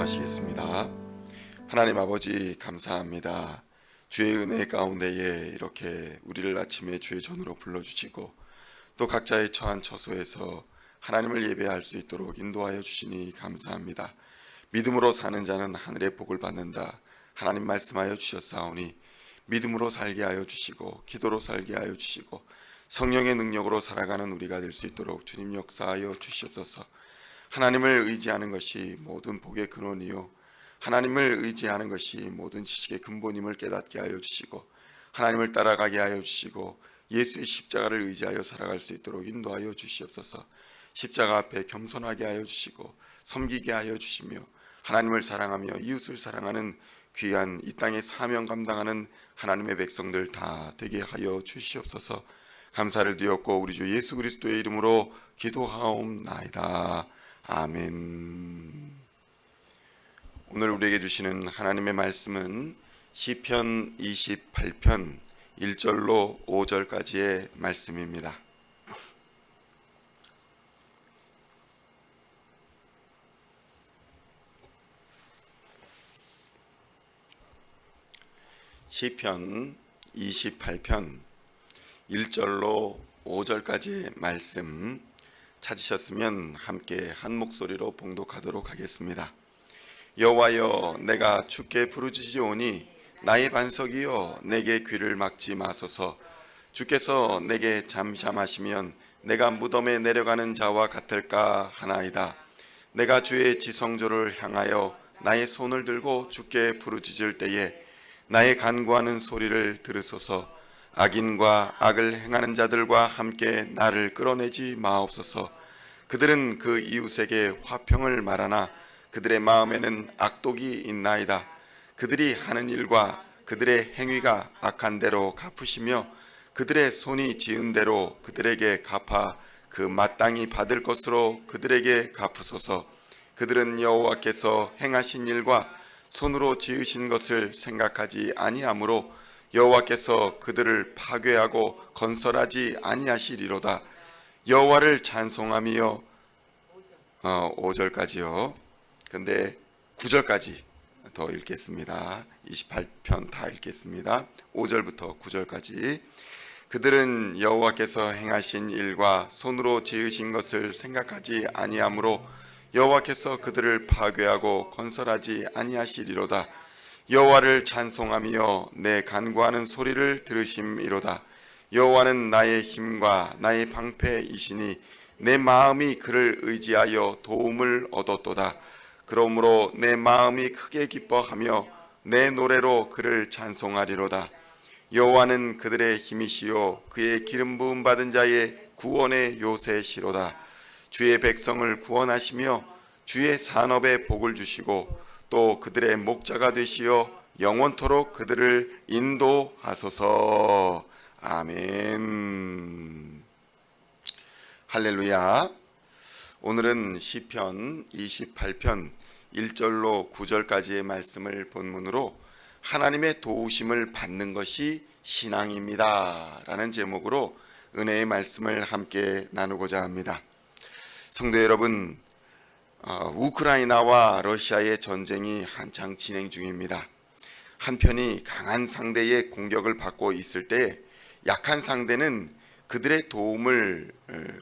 기도하시겠습니다. 하나님 아버지 감사합니다. 주의 은혜 가운데에 이렇게 우리를 아침에 주의 전으로 불러주시고 또 각자의 처한 처소에서 하나님을 예배할 수 있도록 인도하여 주시니 감사합니다. 믿음으로 사는 자는 하늘의 복을 받는다. 하나님 말씀하여 주셨사오니 믿음으로 살게 하여 주시고 기도로 살게 하여 주시고 성령의 능력으로 살아가는 우리가 될 수 있도록 주님 역사하여 주시옵소서. 하나님을 의지하는 것이 모든 복의 근원이요 하나님을 의지하는 것이 모든 지식의 근본임을 깨닫게 하여 주시고 하나님을 따라가게 하여 주시고 예수의 십자가를 의지하여 살아갈 수 있도록 인도하여 주시옵소서. 십자가 앞에 겸손하게 하여 주시고 섬기게 하여 주시며 하나님을 사랑하며 이웃을 사랑하는 귀한 이 땅의 사명 감당하는 하나님의 백성들 다 되게 하여 주시옵소서. 감사를 드렸고 우리 주 예수 그리스도의 이름으로 기도하옵나이다. 아멘. 오늘 우리에게 주시는 하나님의 말씀은 시편 28편 1절로 5절까지의 말씀입니다. 시편 28편 1절로 5절까지의 말씀 찾으셨으면 함께 한 목소리로 봉독하도록 하겠습니다. 여호와여, 내가 주께 부르짖으오니 나의 반석이여 내게 귀를 막지 마소서. 주께서 내게 잠잠하시면 내가 무덤에 내려가는 자와 같을까 하나이다. 내가 주의 지성소를 향하여 나의 손을 들고 주께 부르짖을 때에 나의 간구하는 소리를 들으소서. 악인과 악을 행하는 자들과 함께 나를 끌어내지 마옵소서. 그들은 그 이웃에게 화평을 말하나 그들의 마음에는 악독이 있나이다. 그들이 하는 일과 그들의 행위가 악한 대로 갚으시며 그들의 손이 지은 대로 그들에게 갚아 그 마땅히 받을 것으로 그들에게 갚으소서. 그들은 여호와께서 행하신 일과 손으로 지으신 것을 생각하지 아니하므로 여호와께서 그들을 파괴하고 건설하지 아니하시리로다. 여호와를 찬송하며 5절까지요. 근데 9절까지 더 읽겠습니다. 28편 다 읽겠습니다. 5절부터 9절까지. 그들은 여호와께서 행하신 일과 손으로 지으신 것을 생각하지 아니하므로 여호와께서 그들을 파괴하고 건설하지 아니하시리로다. 여호와를 찬송하며 내 간구하는 소리를 들으심이로다. 여호와는 나의 힘과 나의 방패이시니 내 마음이 그를 의지하여 도움을 얻었도다. 그러므로 내 마음이 크게 기뻐하며 내 노래로 그를 찬송하리로다. 여호와는 그들의 힘이시요 그의 기름 부음 받은 자의 구원의 요새시로다. 주의 백성을 구원하시며 주의 산업에 복을 주시고 또 그들의 목자가 되시어 영원토록 그들을 인도하소서. 아멘. 할렐루야. 오늘은 시편 28편 1절로 9절까지의 말씀을 본문으로 하나님의 도우심을 받는 것이 신앙입니다 라는 제목으로 은혜의 말씀을 함께 나누고자 합니다. 성도 여러분, 우크라이나와 러시아의 전쟁이 한창 진행 중입니다. 한편이 강한 상대의 공격을 받고 있을 때 약한 상대는 그들의 도움을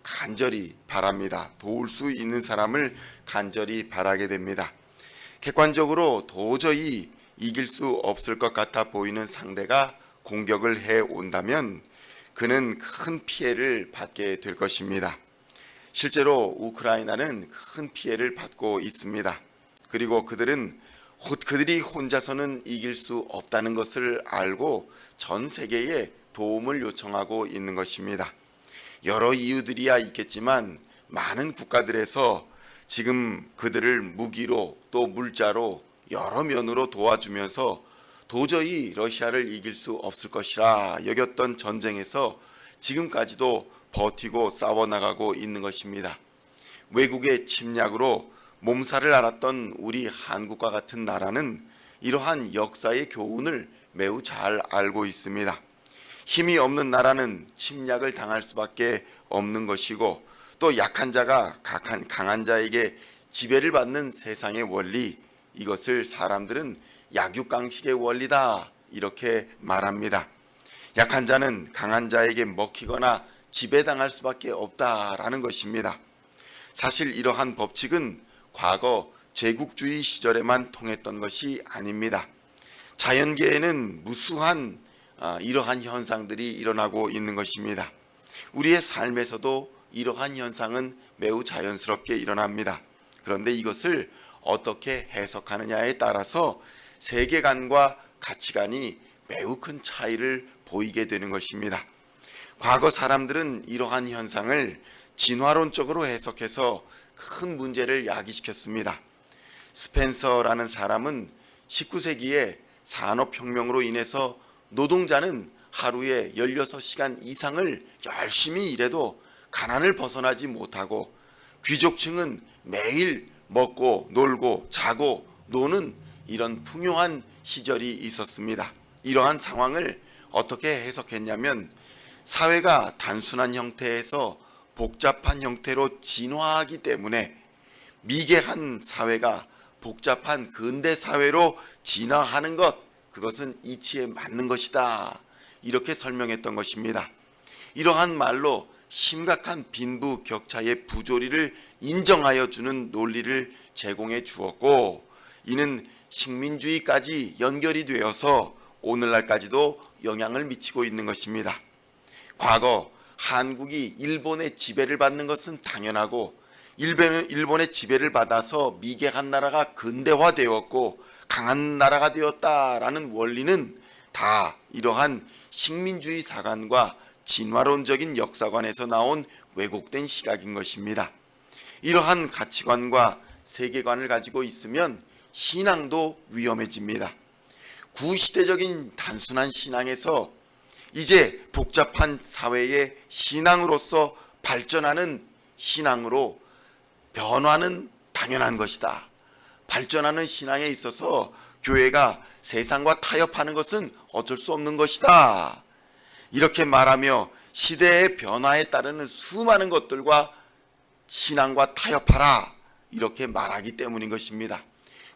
간절히 바랍니다. 도울 수 있는 사람을 간절히 바라게 됩니다. 객관적으로 도저히 이길 수 없을 것 같아 보이는 상대가 공격을 해 온다면 그는 큰 피해를 받게 될 것입니다. 실제로 우크라이나는 큰 피해를 받고 있습니다. 그리고 그들이 혼자서는 이길 수 없다는 것을 알고 전 세계에 도움을 요청하고 있는 것입니다. 여러 이유들이야 있겠지만 많은 국가들에서 지금 그들을 무기로 또 물자로 여러 면으로 도와주면서 도저히 러시아를 이길 수 없을 것이라 여겼던 전쟁에서 지금까지도 버티고 싸워나가고 있는 것입니다. 외국의 침략으로 몸살을 앓았던 우리 한국과 같은 나라는 이러한 역사의 교훈을 매우 잘 알고 있습니다. 힘이 없는 나라는 침략을 당할 수밖에 없는 것이고 또 약한 자가 강한 자에게 지배를 받는 세상의 원리, 이것을 사람들은 약육강식의 원리다 이렇게 말합니다. 약한 자는 강한 자에게 먹히거나 지배당할 수밖에 없다라는 것입니다. 사실 이러한 법칙은 과거 제국주의 시절에만 통했던 것이 아닙니다. 자연계에는 무수한 이러한 현상들이 일어나고 있는 것입니다. 우리의 삶에서도 이러한 현상은 매우 자연스럽게 일어납니다. 그런데 이것을 어떻게 해석하느냐에 따라서 세계관과 가치관이 매우 큰 차이를 보이게 되는 것입니다. 과거 사람들은 이러한 현상을 진화론적으로 해석해서 큰 문제를 야기시켰습니다. 스펜서라는 사람은 19세기에 산업혁명으로 인해서 노동자는 하루에 16시간 이상을 열심히 일해도 가난을 벗어나지 못하고 귀족층은 매일 먹고 놀고 자고 노는 이런 풍요한 시절이 있었습니다. 이러한 상황을 어떻게 해석했냐면 사회가 단순한 형태에서 복잡한 형태로 진화하기 때문에 미개한 사회가 복잡한 근대 사회로 진화하는 것, 그것은 이치에 맞는 것이다. 이렇게 설명했던 것입니다. 이러한 말로 심각한 빈부 격차의 부조리를 인정하여 주는 논리를 제공해 주었고, 이는 식민주의까지 연결이 되어서 오늘날까지도 영향을 미치고 있는 것입니다. 과거 한국이 일본의 지배를 받는 것은 당연하고 일본의 지배를 받아서 미개한 나라가 근대화되었고 강한 나라가 되었다라는 원리는 다 이러한 식민주의 사관과 진화론적인 역사관에서 나온 왜곡된 시각인 것입니다. 이러한 가치관과 세계관을 가지고 있으면 신앙도 위험해집니다. 구시대적인 단순한 신앙에서 이제 복잡한 사회의 신앙으로서 발전하는 신앙으로 변화는 당연한 것이다. 발전하는 신앙에 있어서 교회가 세상과 타협하는 것은 어쩔 수 없는 것이다. 이렇게 말하며 시대의 변화에 따르는 수많은 것들과 신앙과 타협하라. 이렇게 말하기 때문인 것입니다.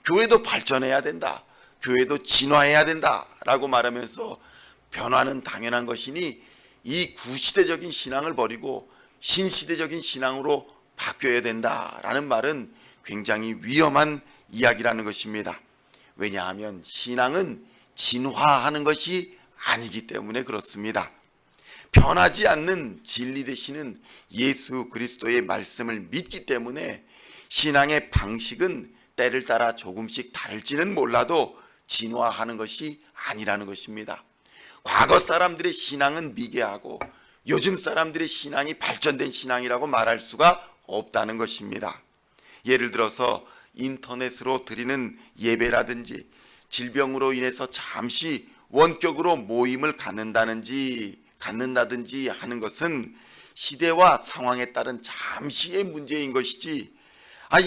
교회도 발전해야 된다. 교회도 진화해야 된다. 라고 말하면서 변화는 당연한 것이니 이 구시대적인 신앙을 버리고 신시대적인 신앙으로 바뀌어야 된다라는 말은 굉장히 위험한 이야기라는 것입니다. 왜냐하면 신앙은 진화하는 것이 아니기 때문에 그렇습니다. 변하지 않는 진리 되시는 예수 그리스도의 말씀을 믿기 때문에 신앙의 방식은 때를 따라 조금씩 다를지는 몰라도 진화하는 것이 아니라는 것입니다. 과거 사람들의 신앙은 미개하고 요즘 사람들의 신앙이 발전된 신앙이라고 말할 수가 없다는 것입니다. 예를 들어서 인터넷으로 드리는 예배라든지 질병으로 인해서 잠시 원격으로 모임을 갖는다든지 하는 것은 시대와 상황에 따른 잠시의 문제인 것이지,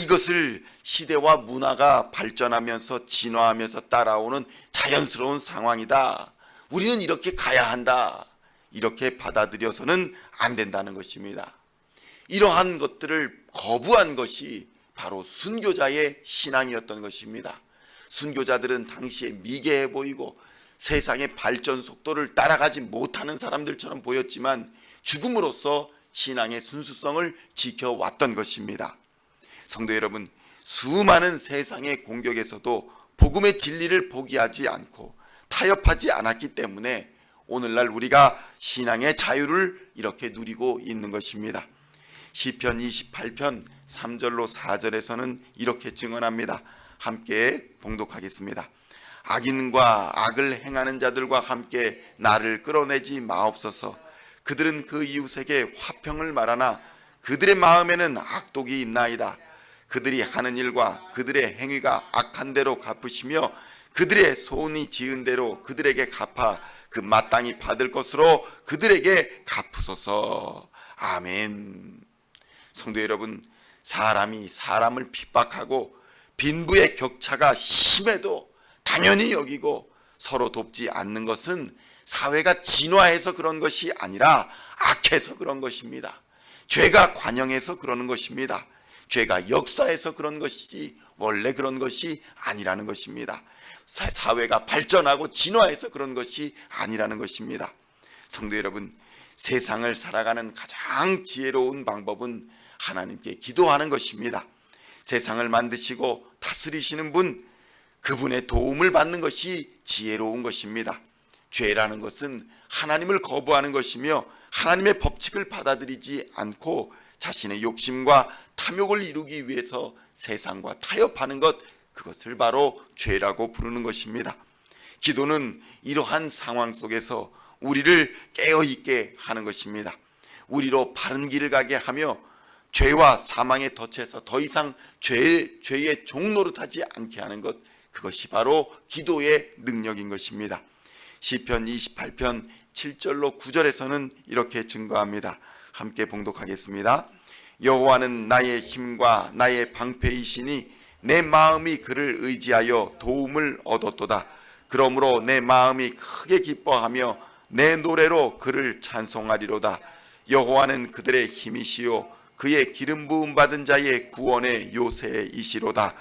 이것을 시대와 문화가 발전하면서 진화하면서 따라오는 자연스러운 상황이다. 우리는 이렇게 가야 한다. 이렇게 받아들여서는 안 된다는 것입니다. 이러한 것들을 거부한 것이 바로 순교자의 신앙이었던 것입니다. 순교자들은 당시에 미개해 보이고 세상의 발전 속도를 따라가지 못하는 사람들처럼 보였지만 죽음으로써 신앙의 순수성을 지켜왔던 것입니다. 성도 여러분, 수많은 세상의 공격에서도 복음의 진리를 포기하지 않고 타협하지 않았기 때문에 오늘날 우리가 신앙의 자유를 이렇게 누리고 있는 것입니다. 시편 28편 3절로 4절에서는 이렇게 증언합니다. 함께 봉독하겠습니다. 악인과 악을 행하는 자들과 함께 나를 끌어내지 마옵소서. 그들은 그 이웃에게 화평을 말하나 그들의 마음에는 악독이 있나이다. 그들이 하는 일과 그들의 행위가 악한 대로 갚으시며 그들의 손이 지은 대로 그들에게 갚아 그 마땅히 받을 것으로 그들에게 갚으소서. 아멘. 성도 여러분, 사람이 사람을 핍박하고 빈부의 격차가 심해도 당연히 여기고 서로 돕지 않는 것은 사회가 진화해서 그런 것이 아니라 악해서 그런 것입니다. 죄가 관영해서 그러는 것입니다. 죄가 역사해서 그런 것이지 원래 그런 것이 아니라는 것입니다. 사회가 발전하고 진화해서 그런 것이 아니라는 것입니다. 성도 여러분, 세상을 살아가는 가장 지혜로운 방법은 하나님께 기도하는 것입니다. 세상을 만드시고 다스리시는 분, 그분의 도움을 받는 것이 지혜로운 것입니다. 죄라는 것은 하나님을 거부하는 것이며 하나님의 법칙을 받아들이지 않고 자신의 욕심과 탐욕을 이루기 위해서 세상과 타협하는 것, 그것을 바로 죄라고 부르는 것입니다. 기도는 이러한 상황 속에서 우리를 깨어있게 하는 것입니다. 우리로 바른 길을 가게 하며 죄와 사망에 덫에서 더 이상 죄의 종노릇하지 않게 하는 것, 그것이 바로 기도의 능력인 것입니다. 시편 28편 7절로 9절에서는 이렇게 증거합니다. 함께 봉독하겠습니다. 여호와는 나의 힘과 나의 방패이시니 내 마음이 그를 의지하여 도움을 얻었도다. 그러므로 내 마음이 크게 기뻐하며 내 노래로 그를 찬송하리로다. 여호와는 그들의 힘이시요 그의 기름 부음 받은 자의 구원의 요새이시로다.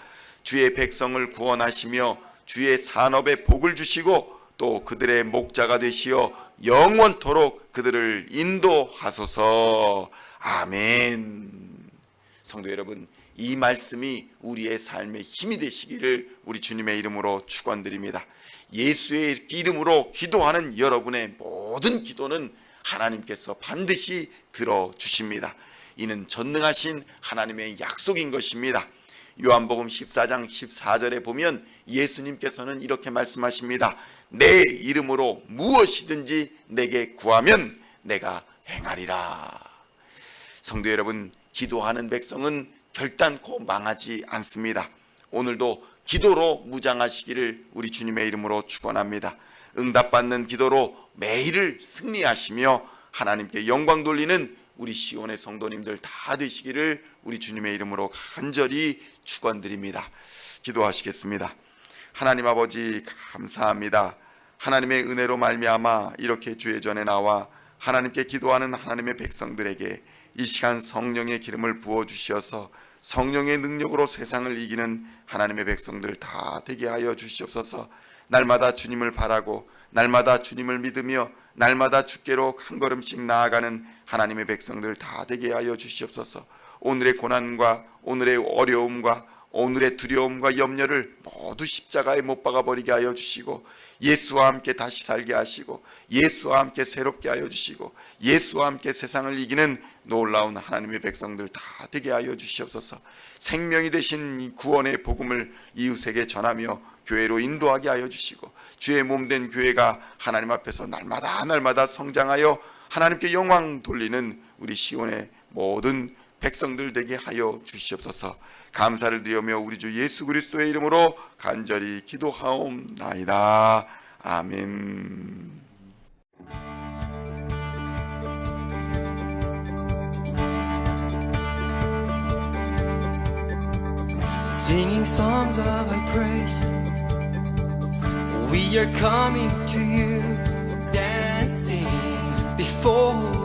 주의 백성을 구원하시며 주의 산업에 복을 주시고 또 그들의 목자가 되시어 영원토록 그들을 인도하소서. 아멘. 성도 여러분, 이 말씀이 우리의 삶의 힘이 되시기를 우리 주님의 이름으로 축원드립니다. 예수의 이름으로 기도하는 여러분의 모든 기도는 하나님께서 반드시 들어주십니다. 이는 전능하신 하나님의 약속인 것입니다. 요한복음 14장 14절에 보면 예수님께서는 이렇게 말씀하십니다. 내 이름으로 무엇이든지 내게 구하면 내가 행하리라. 성도 여러분, 기도하는 백성은 결단코 망하지 않습니다. 오늘도 기도로 무장하시기를 우리 주님의 이름으로 축원합니다. 응답받는 기도로 매일을 승리하시며 하나님께 영광 돌리는 우리 시온의 성도님들 다 되시기를 우리 주님의 이름으로 간절히 축원드립니다. 기도하시겠습니다. 하나님 아버지, 감사합니다. 하나님의 은혜로 말미암아 이렇게 주의 전에 나와 하나님께 기도하는 하나님의 백성들에게 이 시간 성령의 기름을 부어주시어서 성령의 능력으로 세상을 이기는 하나님의 백성들 다 되게 하여 주시옵소서. 날마다 주님을 바라고 날마다 주님을 믿으며 날마다 주께로 한 걸음씩 나아가는 하나님의 백성들 다 되게 하여 주시옵소서. 오늘의 고난과 오늘의 어려움과 오늘의 두려움과 염려를 모두 십자가에 못 박아버리게 하여 주시고 예수와 함께 다시 살게 하시고 예수와 함께 새롭게 하여 주시고 예수와 함께 세상을 이기는 놀라운 하나님의 백성들 다 되게 하여 주시옵소서. 생명이 되신 구원의 복음을 이웃에게 전하며 교회로 인도하게 하여 주시고 주의 몸된 교회가 하나님 앞에서 날마다 성장하여 하나님께 영광 돌리는 우리 시온의 모든 백성들 되게 하여 주시옵소서. 감사를 드리며 우리 주 예수 그리스도의 이름으로 간절히 기도하옵나이다. 아멘. Singing songs of thy praise, we are coming to you, dancing before